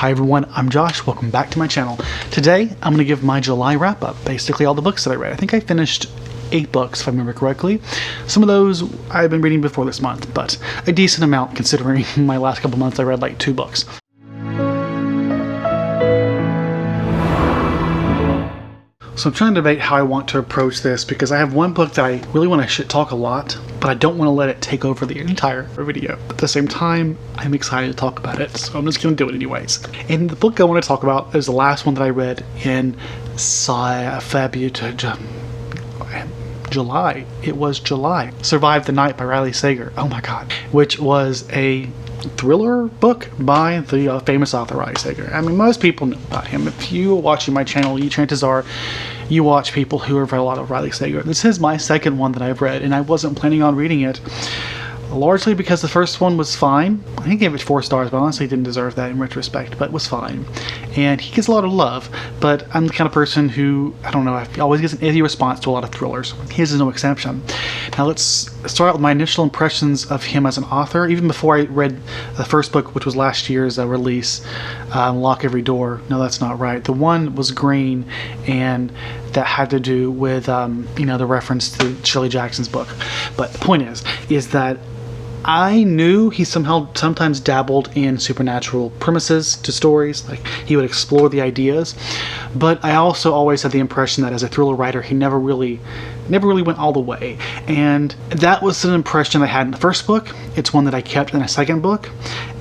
Hi everyone, I'm Josh. Welcome back to my channel. Today, I'm going to give my July wrap-up, basically all the books that I read. I think I finished 8 books, if I remember correctly. Some of those I've been reading before this month, but a decent amount considering my last couple months I read like 2 books. So I'm trying to debate how I want to approach this because I have one book that I really want to talk a lot, but I don't want to let it take over the entire video. But at the same time, I'm excited to talk about it, so I'm just going to do it anyways. And the book I want to talk about is the last one that I read in July. It was July. Survive the Night by Riley Sager. Oh my god. Which was a thriller book by the famous author Riley Sager. I mean, most people know about him. If you are watching my channel, chances are you watch people who have read a lot of Riley Sager. This is my second one that I've read, and I wasn't planning on reading it. Largely because the first one was fine. I think I gave it 4 stars, but honestly didn't deserve that in retrospect, but it was fine. And he gets a lot of love, but I'm the kind of person who, I don't know, I always gets an iffy response to a lot of thrillers. His is no exception. Now let's start out with my initial impressions of him as an author, even before I read the first book, which was last year's release, Lock Every Door. No, that's not right. The one was green, and that had to do with, the reference to Shirley Jackson's book. But the point is that I knew he sometimes dabbled in supernatural premises to stories, like he would explore the ideas, but I also always had the impression that as a thriller writer he never really went all the way, and that was an impression I had in the first book. It's one that I kept in the second book,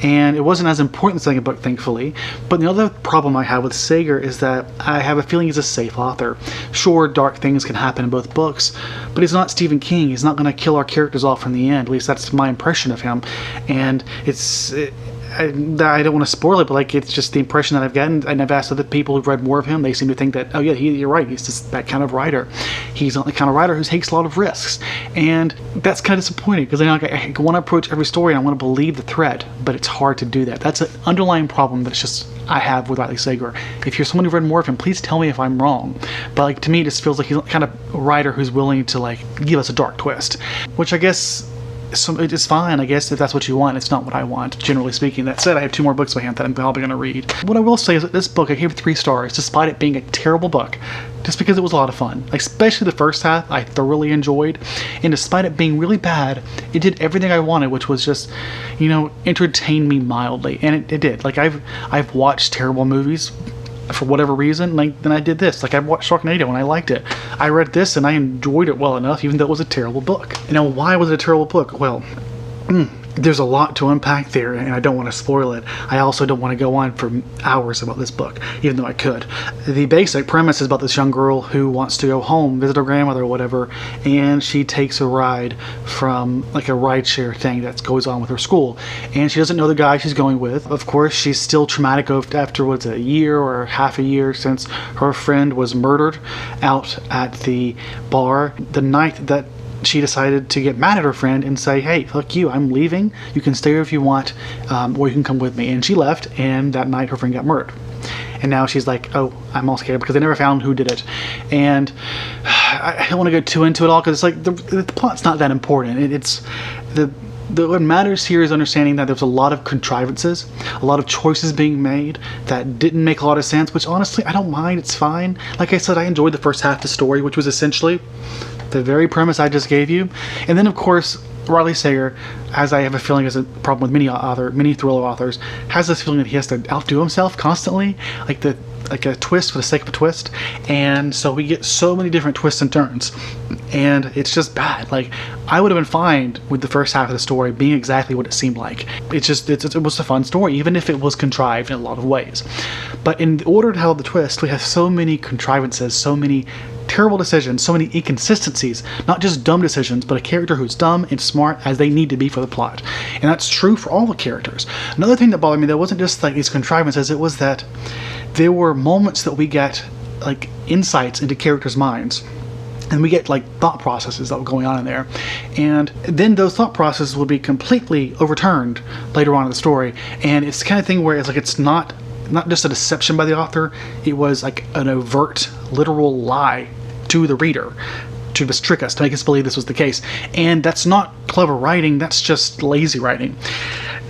and it wasn't as important in the second book, thankfully. But the other problem I have with Sager is that I have a feeling he's a safe author. Sure, dark things can happen in both books, but he's not Stephen King. He's not going to kill our characters off from the end. At least that's my impression of him, and I don't want to spoil it, but like it's just the impression that I've gotten, and I've asked other people who've read more of him. They seem to think that, oh yeah, you're right, he's just that kind of writer. He's not the kind of writer who takes a lot of risks, and that's kind of disappointing because I want to approach every story and I want to believe the thread, but it's hard to do that. That's an underlying problem that's just I have with Riley Sager. If you're someone who's read more of him, please tell me if I'm wrong. But like to me, it just feels like he's the kind of writer who's willing to like give us a dark twist, which I guess. So it's fine, I guess, if that's what you want. It's not what I want, generally speaking. That said, I have 2 more books by hand that I'm probably going to read. What I will say is that this book, I gave it 3 stars, despite it being a terrible book, just because it was a lot of fun. Like, especially the first half, I thoroughly enjoyed, and despite it being really bad, it did everything I wanted, which was just, entertain me mildly, and it did. Like, I've watched terrible movies for whatever reason, then I did this. Like I watched Sharknado and I liked it. I read this and I enjoyed it well enough, even though it was a terrible book. Now, why was it a terrible book? Well, there's a lot to unpack there, and I don't want to spoil it. I also don't want to go on for hours about this book, even though I could. The basic premise is about this young girl who wants to go home, visit her grandmother or whatever, and she takes a ride from like a rideshare thing that goes on with her school, and she doesn't know the guy she's going with. Of course, she's still traumatic after a year or half a year since her friend was murdered out at the bar the night that she decided to get mad at her friend and say, hey, fuck you, I'm leaving. You can stay here if you want, or you can come with me. And she left, and that night her friend got murdered. And now she's like, oh, I'm all scared because they never found who did it. And I don't want to go too into it all because it's like the plot's not that important. What matters here is understanding that there's a lot of contrivances, a lot of choices being made that didn't make a lot of sense, which honestly, I don't mind. It's fine. Like I said, I enjoyed the first half of the story, which was essentially the very premise I just gave you. And then, of course, Riley Sager, as I have a feeling is a problem with many thriller authors, has this feeling that he has to outdo himself constantly, like a twist for the sake of a twist, and so we get so many different twists and turns, and it's just bad. Like, I would have been fine with the first half of the story being exactly what it seemed like. It was a fun story, even if it was contrived in a lot of ways. But in order to have the twist, we have so many contrivances, so many terrible decisions, so many inconsistencies, not just dumb decisions, but a character who's dumb and smart as they need to be for the plot. And that's true for all the characters. Another thing that bothered me, that wasn't just like these contrivances, it was that there were moments that we get like insights into characters' minds, and we get like thought processes that were going on in there, and then those thought processes will be completely overturned later on in the story. And it's the kind of thing where it's like it's not just a deception by the author, it was like an overt literal lie to the reader to just trick us, to make us believe this was the case. And that's not clever writing, that's just lazy writing.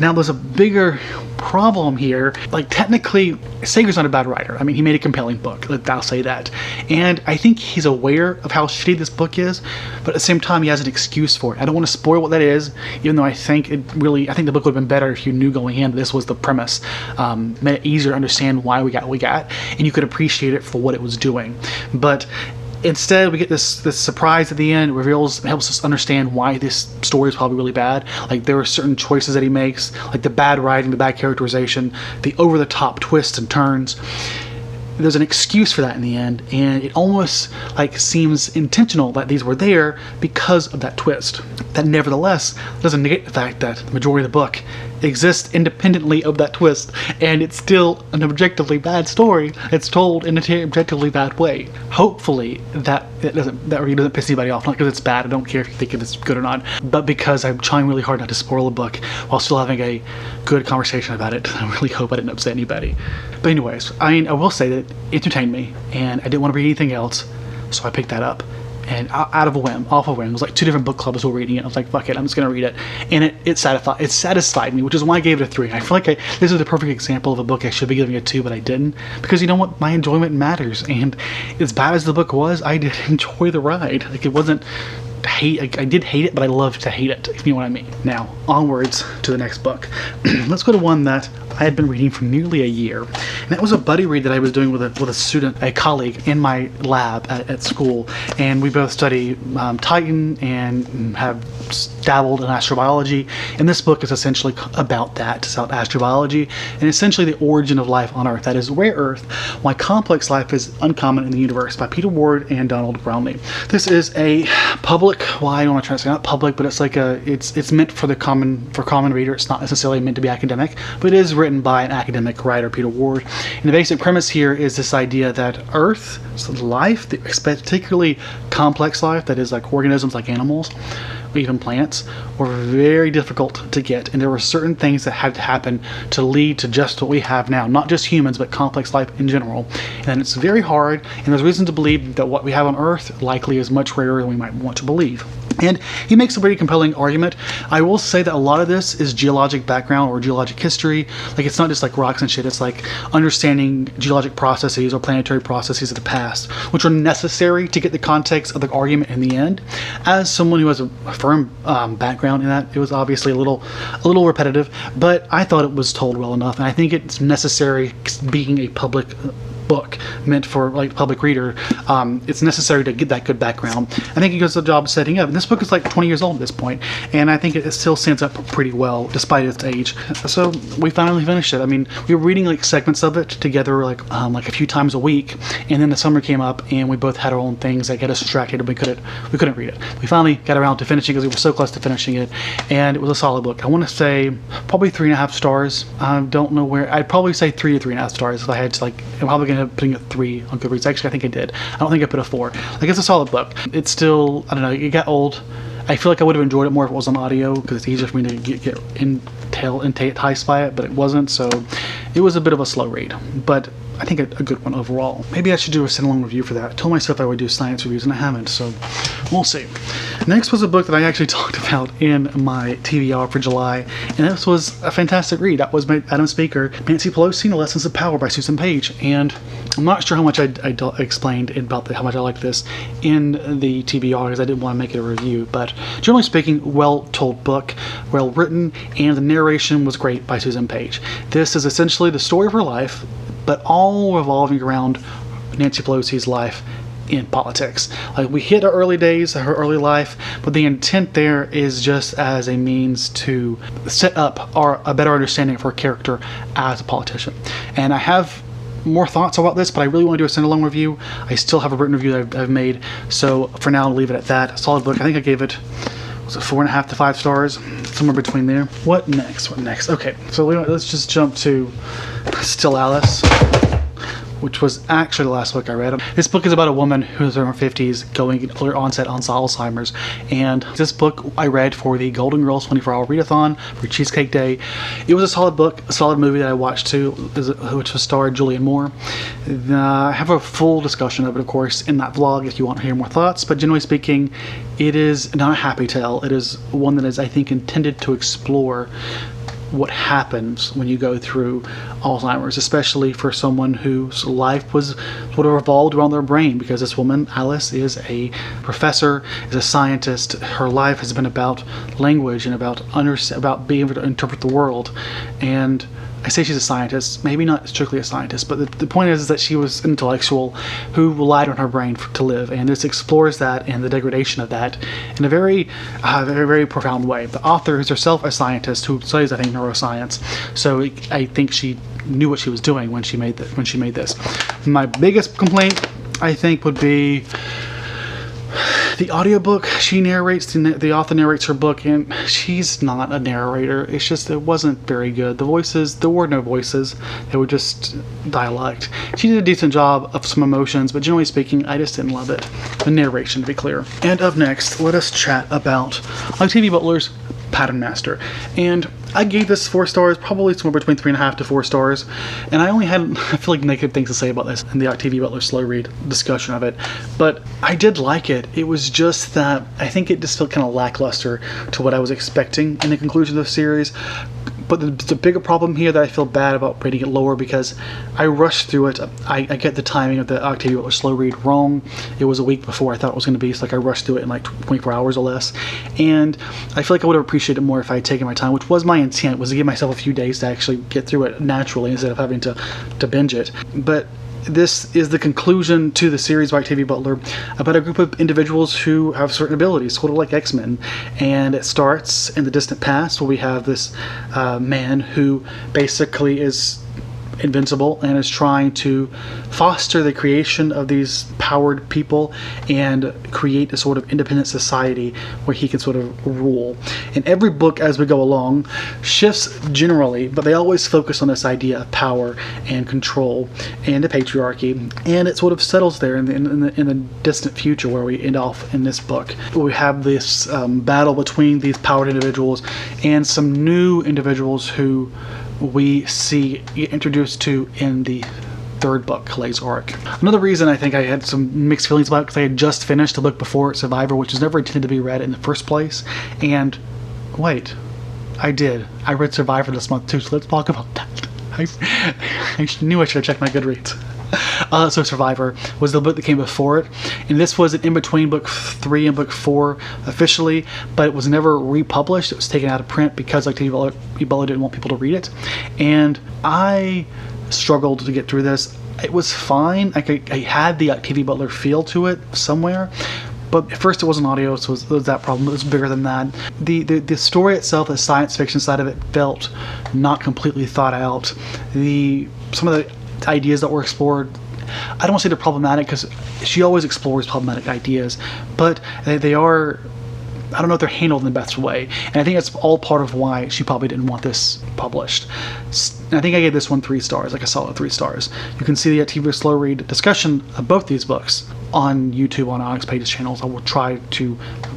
Now, there's a bigger problem here. Like, technically, Sager's not a bad writer. I mean, he made a compelling book, I'll say that. And I think he's aware of how shitty this book is, but at the same time, he has an excuse for it. I don't want to spoil what that is, even though I think the book would have been better if you knew going in this was the premise. Made it easier to understand why we got what we got, and you could appreciate it for what it was doing. But instead, we get this surprise at the end. It helps us understand why this story is probably really bad. Like, there are certain choices that he makes, like the bad writing, the bad characterization, the over-the-top twists and turns. There's an excuse for that in the end, and it almost like seems intentional that these were there because of that twist. That nevertheless doesn't negate the fact that the majority of the book exists independently of that twist, and it's still an objectively bad story. It's told in an objectively bad way. Hopefully that really doesn't piss anybody off, not because it's bad. I don't care if you think it's good or not, but because I'm trying really hard not to spoil the book while still having a good conversation about it. I really hope I didn't upset anybody. But anyways, I will say that it entertained me, and I didn't want to read anything else, so I picked that up. And off a whim, it was like 2 different book clubs were reading it. I was like, fuck it, I'm just gonna read it, and it satisfied me, which is why I gave it a 3. I feel like this is the perfect example of a book I should be giving a 2, but I didn't, because you know what, my enjoyment matters. And as bad as the book was, I did enjoy the ride. Like, it wasn't hate. I did hate it, but I loved to hate it, if you know what I mean. Now, onwards to the next book. Let's go to one that I had been reading for nearly a year, and that was a buddy read that I was doing with a student, a colleague in my lab at school, and we both study Titan and have dabbled in astrobiology, and this book is essentially about that. It's about astrobiology and essentially the origin of life on Earth. That is, Rare Earth, Why Complex Life is Uncommon in the Universe, by Peter Ward and Donald Brownlee. This is a public, well, I don't want to try to say not public, but it's like it's meant for the common reader. It's not necessarily meant to be academic, but it is written by an academic writer, Peter Ward. And the basic premise here is this idea that Earth, so life, particularly complex life, that is like organisms like animals, or even plants, were very difficult to get, and there were certain things that had to happen to lead to just what we have now, not just humans, but complex life in general. And it's very hard, and there's reason to believe that what we have on Earth likely is much rarer than we might want to believe. And he makes a pretty compelling argument. I will say that a lot of this is geologic background or geologic history. Like, it's not just like rocks and shit, it's like understanding geologic processes or planetary processes of the past, which are necessary to get the context of the argument in the end. As someone who has a firm background in that, it was obviously a little repetitive, but I thought it was told well enough, and I think it's necessary, being a public book meant for like public reader. It's necessary to get that good background. I think he does the job of setting up. And this book is like 20 years old at this point, and I think it still stands up pretty well despite its age. So we finally finished it. I mean, we were reading like segments of it together, like a few times a week, and then the summer came up, and we both had our own things that got us distracted, and we couldn't read it. We finally got around to finishing because we were so close to finishing it, and it was a solid book. I want to say probably 3.5 stars. I don't know where. I'd probably say 3 to 3.5 stars if I had to. Like, I'm probably gonna putting a 3 on Goodreads. Actually, I think I did. I don't think I put a 4. Like, it's a solid book. It's still, I don't know, it got old. I feel like I would have enjoyed it more if it was on audio, because it's easier for me to get enticed by it, but it wasn't, so it was a bit of a slow read. But I think a good one overall. Maybe I should do a standalone review for that. I told myself I would do science reviews, and I haven't, so we'll see. Next was a book that I actually talked about in my TBR for July, and this was a fantastic read. That was by Adam Speaker, Nancy Pelosi and the Lessons of Power by Susan Page. And I'm not sure how much I explained about how much I liked this in the TBR, because I didn't want to make it a review, but generally speaking, well-told book, well-written, and the narration was great by Susan Page. This is essentially the story of her life, but all revolving around Nancy Pelosi's life in politics. Like, we hit her early days, her early life, but the intent there is just as a means to set up a better understanding of her character as a politician. And I have more thoughts about this, but I really want to do a standalone review. I still have a written review that I've made, so for now I'll leave it at that. Solid book. I think I gave it, was it 4.5 to 5 stars? Somewhere between there. What next? Okay, so let's just jump to Still Alice. which was actually the last book I read. This book is about a woman who's in her 50s going early onset on Alzheimer's, and this book I read for the Golden Girls 24-hour readathon for Cheesecake Day. It was a solid book, a solid movie that I watched too, which was starred Julianne Moore. I have a full discussion of it, of course, in that vlog if you want to hear more thoughts, but generally speaking, it is not a happy tale. It is one that is, I think, intended to explore what happens when you go through Alzheimer's, especially for someone whose life was sort of revolved around their brain, because this woman, Alice, is a professor, is a scientist. Her life has been about language and about being able to interpret the world. And I say she's a scientist, maybe not strictly a scientist, but the point is that she was an intellectual who relied on her brain to live, and this explores that and the degradation of that in a very, very profound way. The author is herself a scientist who studies, I think, neuroscience, so I think she knew what she was doing when she made this. My biggest complaint, I think, would be the audiobook. She narrates, the author narrates her book, and she's not a narrator. It's just, it wasn't very good. The voices, there were no voices. They were just dialect. She did a decent job of some emotions, but generally speaking, I just didn't love it. The narration, to be clear. And up next, let us chat about Octavia Butler's Pattern Master. And I gave this 4 stars, probably somewhere between 3.5 to 4 stars. And I only had, I feel like, negative things to say about this in the Octavia Butler slow read discussion of it. But I did like it. It was just that I think it just felt kind of lackluster to what I was expecting in the conclusion of the series. But the bigger problem here that I feel bad about rating it lower, because I rushed through it. I get the timing of the Octavia Butler slow read wrong. It was a week before I thought it was going to be, so like I rushed through it in like 24 hours or less. And I feel like I would have appreciated more if I had taken my time, which was my intent, was to give myself a few days to actually get through it naturally instead of having to binge it. But this is the conclusion to the series by Octavia Butler about a group of individuals who have certain abilities, sort of like X-Men. And it starts in the distant past, where we have this man who basically is invincible and is trying to foster the creation of these powered people and create a sort of independent society where he can sort of rule. And every book as we go along shifts generally, but they always focus on this idea of power and control and the patriarchy, and it sort of settles there in the distant future where we end off in this book. We have this battle between these powered individuals and some new individuals who we see introduced to in the 3rd book, Clay's Arc. Another reason I think I had some mixed feelings about it, because I had just finished the book before it, Survivor, which was never intended to be read in the first place. And wait, I did. I read Survivor this month too, so let's talk about that. I knew I should have checked my Goodreads. So Survivor was the book that came before it, and this was an in-between book 3 and book 4 officially, but it was never republished. It was taken out of print because Octavia Butler didn't want people to read it, and I struggled to get through this. It was fine. I had the Octavia Butler feel to it somewhere, but at first it wasn't audio, so it was that problem. It was bigger than that. The story itself, the science fiction side of it, felt not completely thought out. Some of the ideas that were explored, I don't want to say they're problematic, because she always explores problematic ideas, but they are, I don't know if they're handled in the best way, and I think that's all part of why she probably didn't want this published. And I think I gave this one 3 stars, like a solid 3 stars. You can see the Octavia slow read discussion of both these books on YouTube on Onyx Page's channels. I will try to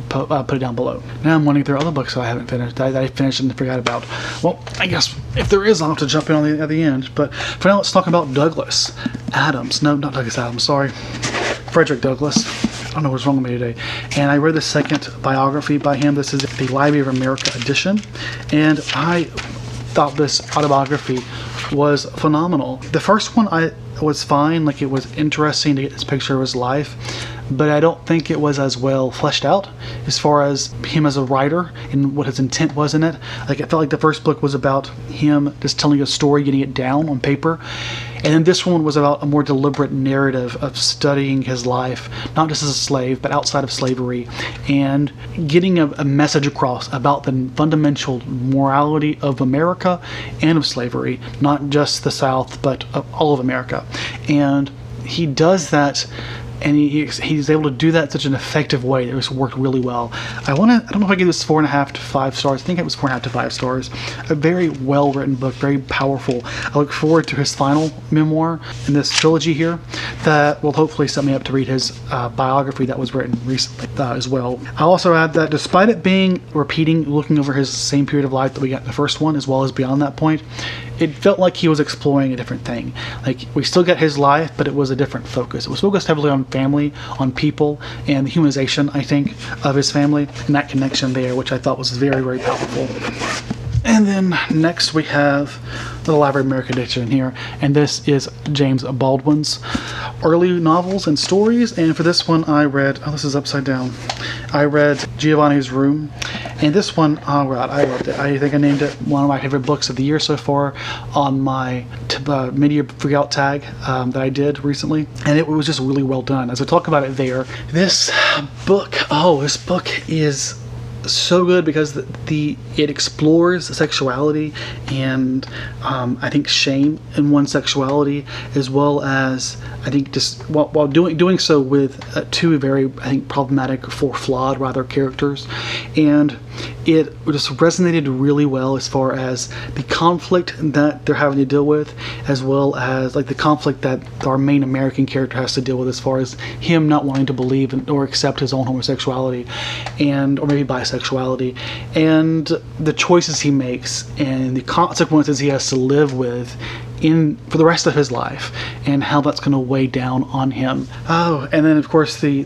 put it down below. Now I'm wondering if there are other books that I haven't finished, that I finished and forgot about. Well, I guess if there is, I'll have to jump in at the end. But for now, let's talk about Douglas Adams. No, not Douglas Adams, sorry. Frederick Douglass. I don't know what's wrong with me today. And I read the 2nd biography by him. This is the Library of America edition. And I thought this autobiography was phenomenal. The first one was fine, like it was interesting to get this picture of his life, but I don't think it was as well fleshed out as far as him as a writer and what his intent was in it. Like, I felt like the first book was about him just telling a story, getting it down on paper, and then this one was about a more deliberate narrative of studying his life, not just as a slave, but outside of slavery, and getting a message across about the fundamental morality of America and of slavery, not just the South, but of all of America. And he does that and he's able to do that in such an effective way that it just worked really well. I don't know if I give this 4.5 to 5 stars. I think it was 4.5 to 5 stars. A very well written book, very powerful. I look forward to his final memoir in this trilogy here that will hopefully set me up to read his biography that was written recently as well. I'll also add that despite it being repeating, looking over his same period of life that we got in the first one, as well as beyond that point, it felt like he was exploring a different thing. Like, we still get his life, but it was a different focus. It was focused heavily on family, on people, and the humanization, I think, of his family, and that connection there, which I thought was very, very powerful. And then next we have the Library of American Edition here, and this is James Baldwin's early novels and stories. And for this one I read, oh, this is upside down. I read Giovanni's Room, and this one, oh god, I loved it. I think I named it one of my favorite books of the year so far on my media freakout tag that I did recently, and it was just really well done. As I talk about it there, this book is so good because it explores sexuality and I think shame in one's sexuality, as well as I think just while doing so with two very, I think, problematic or flawed rather characters, and it just resonated really well as far as the conflict that they're having to deal with, as well as like the conflict that our main American character has to deal with as far as him not wanting to believe or accept his own homosexuality or maybe bisexuality, and the choices he makes and the consequences he has to live with for the rest of his life, and how that's going to weigh down on him. Oh, and then of course the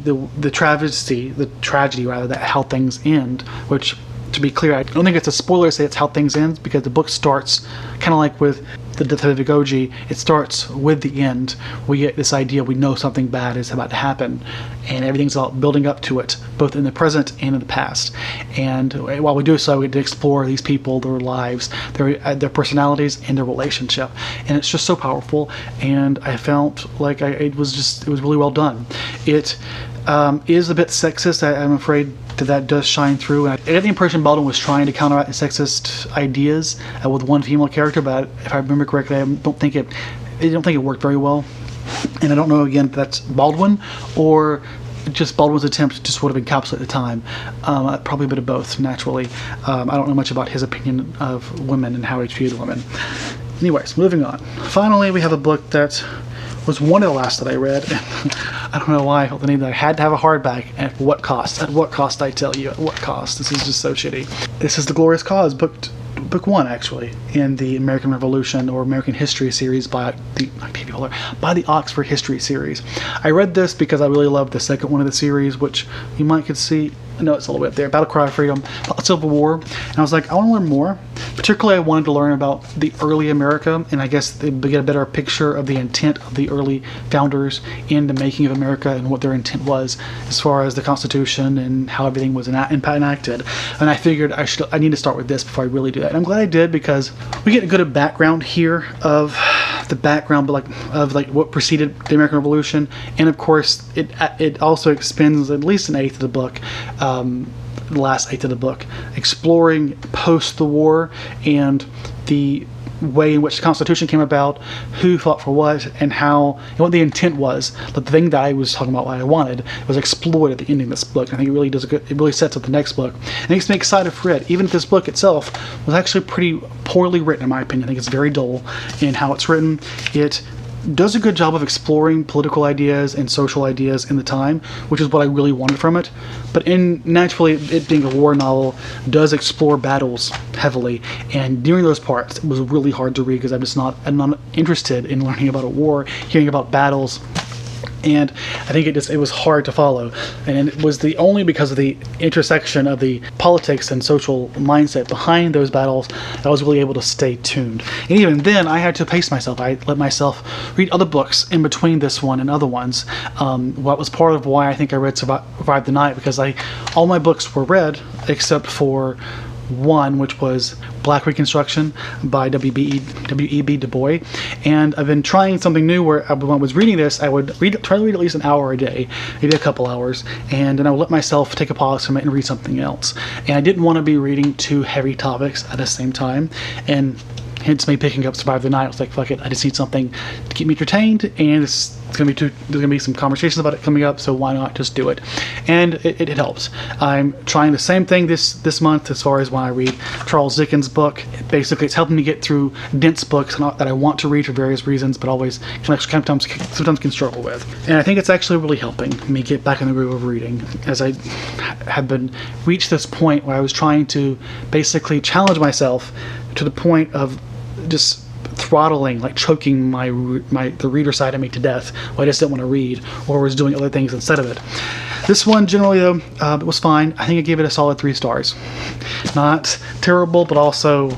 tragedy rather, that how things end, which, to be clear, I don't think it's a spoiler to say it's how things end, because the book starts kind of like with the death of Vigoji. It starts with the end. We get this idea, we know something bad is about to happen, and everything's all building up to it, both in the present and in the past. And while we do so, we get to explore these people, their lives, their personalities, and their relationship. And it's just so powerful, and I felt like it was really well done. It is a bit sexist. I'm afraid that does shine through, and I get the impression Baldwin was trying to counteract the sexist ideas with one female character, but if I remember correctly, I don't think it worked very well. And I don't know, again, if that's Baldwin or just Baldwin's attempt to sort of encapsulate the time. Probably a bit of both, naturally. I don't know much about his opinion of women and how he treated women. Anyways, moving on. Finally, we have a book that was one of the last that I read. I don't know why I felt the need that I had to have a hardback. At what cost? At what cost, I tell you? At what cost? This is just so shitty. This is The Glorious Cause, book one, actually, in the American Revolution or American History series by the Oxford History series. I read this because I really loved the second one of the series, which you might could see. No, it's all the way up there. Battle Cry of Freedom, Civil War. And I was like, I want to learn more. Particularly, I wanted to learn about the early America, and I guess they get a better picture of the intent of the early founders in the making of America and what their intent was as far as the Constitution and how everything was enacted. And I figured I need to start with this before I really do that. And I'm glad I did, because we get a good background here of the background, but of what preceded the American Revolution, and of course it also expends at least an eighth of the book. The last eighth of the book, exploring post the war and the way in which the Constitution came about, who fought for what, and what the intent was. The thing that I was talking about, what I wanted, was explored at the ending of this book. I think it really does it really sets up the next book. It makes me excited for it, even if this book itself was actually pretty poorly written, in my opinion. I think it's very dull in how it's written. It does a good job of exploring political ideas and social ideas in the time, which is what I really wanted from it. But naturally, it being a war novel, does explore battles heavily, and during those parts, it was really hard to read because I'm not interested in learning about a war, hearing about battles. And I think it was hard to follow, and it was only because of the intersection of the politics and social mindset behind those battles that I was really able to stay tuned. And even then, I had to pace myself. I let myself read other books in between this one and other ones. What was part of why I think I read Survive the Night, because all my books were read except for one, which was Black Reconstruction by W.E.B. Du Bois. And I've been trying something new where when I was reading this, I would try to read at least an hour a day, maybe a couple hours, and then I would let myself take a pause from it and read something else. And I didn't want to be reading two heavy topics at the same time. And hence me picking up Survive the Night. I was like, fuck it, I just need something to keep me entertained, and there's gonna be some conversations about it coming up, so why not just do it? And it helps. I'm trying the same thing this month as far as when I read Charles Dickens' book. Basically, it's helping me get through dense books that I want to read for various reasons, but always sometimes can struggle with. And I think it's actually really helping me get back in the groove of reading, as I have been reached this point where I was trying to basically challenge myself to the point of just throttling, like choking the reader side of me to death. I just didn't want to read, or was doing other things instead of it. This one, generally though, it was fine. I think I gave it a solid 3 stars. Not terrible, but also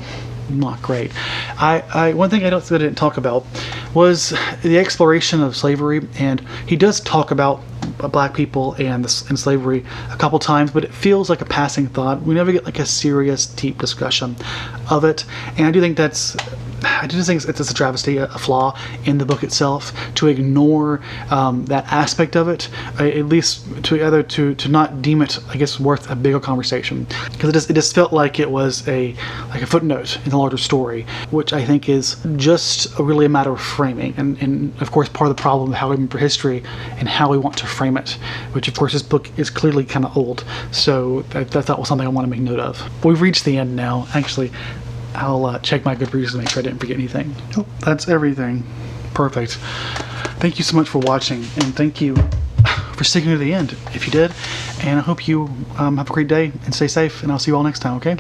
not great. One thing I didn't talk about was the exploration of slavery, and he does talk about black people and slavery a couple times, but it feels like a passing thought. We never get like a serious, deep discussion of it, and I do think it's a travesty, a flaw in the book itself, to ignore that aspect of it, at least to not deem it, I guess, worth a bigger conversation, because it just felt like it was a footnote in the larger story, which I think is just really a matter of framing, and of course part of the problem of how we remember history and how we want to frame it, which of course this book is clearly kind of old, so that was something I want to make note of. We've reached the end now. Actually, I'll check my Goodreads to make sure I didn't forget anything. Oh, that's everything. Perfect. Thank you so much for watching, and thank you for sticking to the end if you did. And I hope you have a great day and stay safe, and I'll see you all next time, okay?